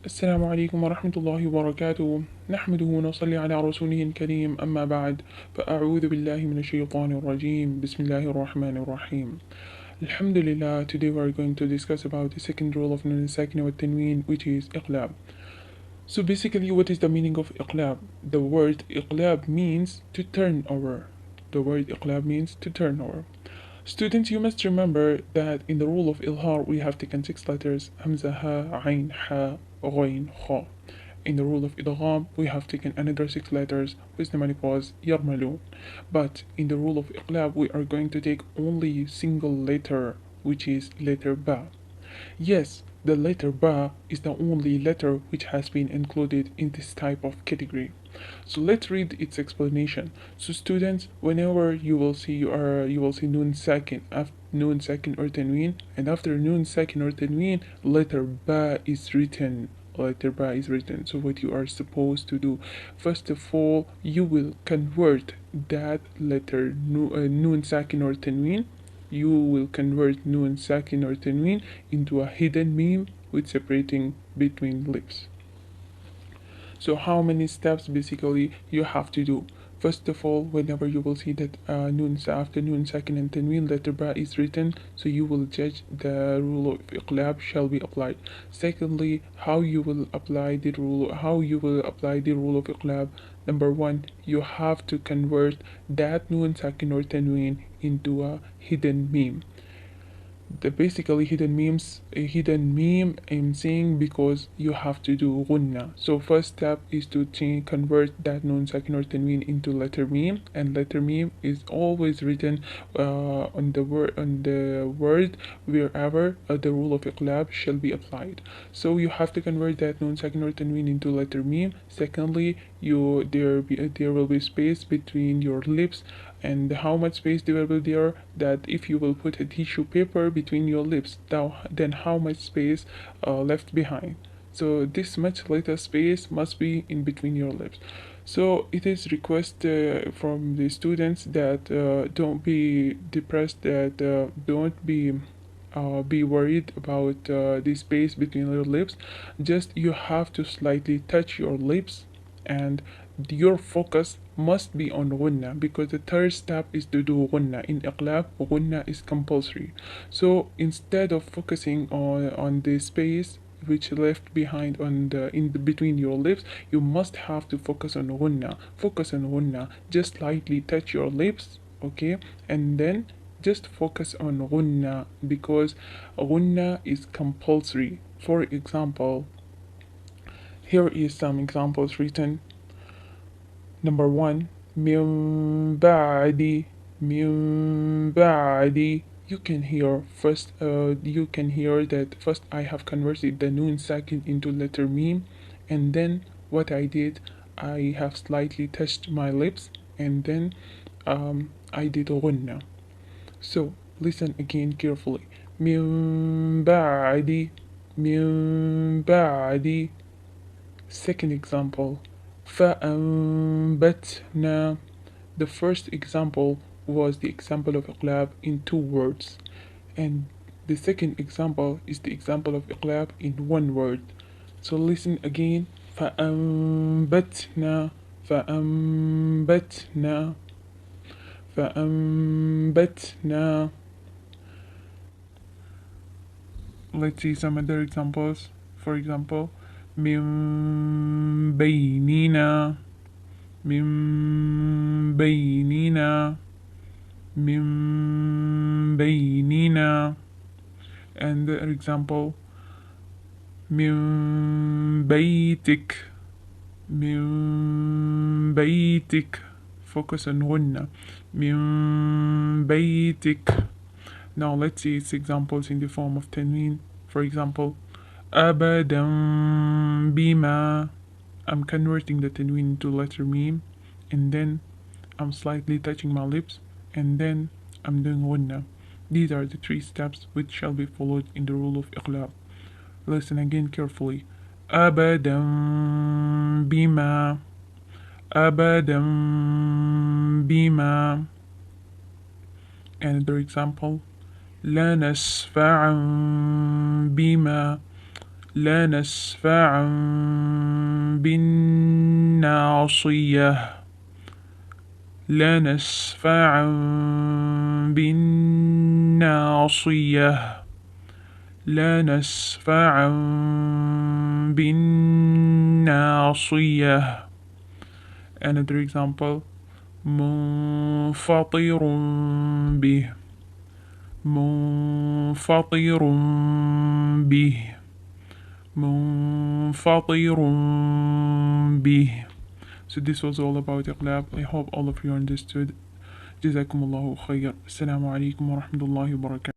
السلام عليكم ورحمة الله وبركاته. نحمده ونصلي على رسوله الكريم، أما بعد، فأعوذ بالله من الشيطان الرجيم. بسم الله الرحمن الرحيم. Alhamdulillah, today we are going to discuss about the second rule of Nun al-Sakina wa Tanween, which is Iqlab. So basically, what is the meaning of Iqlab? The word Iqlab means to turn over. The word Iqlab means to turn over. Students, you must remember that in the rule of Ilhar we have taken 6 letters: Hamza, Ha, Ain, Ha, Ghain, Kha. In the rule of Idgham we have taken another 6 letters, which normally was Yarmalun. But in the rule of Iqlab we are going to take only single letter, which is letter Ba. Yes, the letter Ba is the only letter which has been included in this type of category. So let's read its explanation. So students, whenever you will see Nun Sakin after Nun Sakin or Tanween, and after Nun Sakin or Tanween, letter Ba is written. Letter Ba is written. So what you are supposed to do, first of all, you will convert that letter Nun Sakin or Tanween. You will convert Nun Sakin or Tanween into a hidden meme with separating between lips. So how many steps basically you have to do? First of all, whenever you will see that after Nun Sakin and Tanween letter Ba is written, so you will judge the rule of Iqlab shall be applied. Secondly, how you will apply the rule of Iqlab. Number one, you have to convert that Nun Sakin or Tanween into a hidden meme. The basically hidden memes a hidden meme I'm saying because you have to do gunna. So first step is to convert that Nun Sakin or Tanween into letter meme, and letter meme is always written on the word wherever the rule of Iqlab shall be applied. So you have to convert that Nun Sakin or Tanween into letter meme. Secondly, there will be space between your lips, and how much space there will be there, that if you will put a tissue paper between your lips, then how much space left behind. So this much little space must be in between your lips. So it is request from the students that don't be depressed, that don't be worried about the space between your lips. Just you have to slightly touch your lips, and your focus must be on ghunna, because the third step is to do ghunna. In iqlab, ghunna is compulsory. So instead of focusing on the space which left behind between your lips, you must have to focus on ghunna. Focus on ghunna. Just lightly touch your lips, okay, and then just focus on ghunna, because ghunna is compulsory. For example, here is some examples written. Number one, من بعد من بعد. You can hear first. You can hear that first I have converted the noon second into letter meme, and then what I did, I have slightly touched my lips, and then I did غنة. So listen again carefully. من بعد من بعد. Second example, فأنبتنا. The first example was the example of إقلاب in 2 words, and the second example is the example of إقلاب in 1 word. So listen again. فأنبتنا فأنبتنا فأنبتنا. Let's see some other examples. For example, من بيننا من بيننا من بيننا. And the example, من بيتك من بيتك. Focus on غنة. من بيتك. Now let's see its examples in the form of tanween. For example, أبدا بما. I'm converting the tanween into letter meme, and then I'm slightly touching my lips, and then I'm doing ghunna. These are the 3 steps which shall be followed in the rule of iqlab. Listen again carefully. أبدا بما أبدا بما. Another example, لا نسفعا بما لنسفعا بالناصية لنسفعا بالناصية لنسفعا بالناصية. Another example. منفطر به منفطر به منفطر به. So this was all about إقلاب. I hope all of you understood. جزاكم الله خير. السلام عليكم ورحمة الله وبركاته.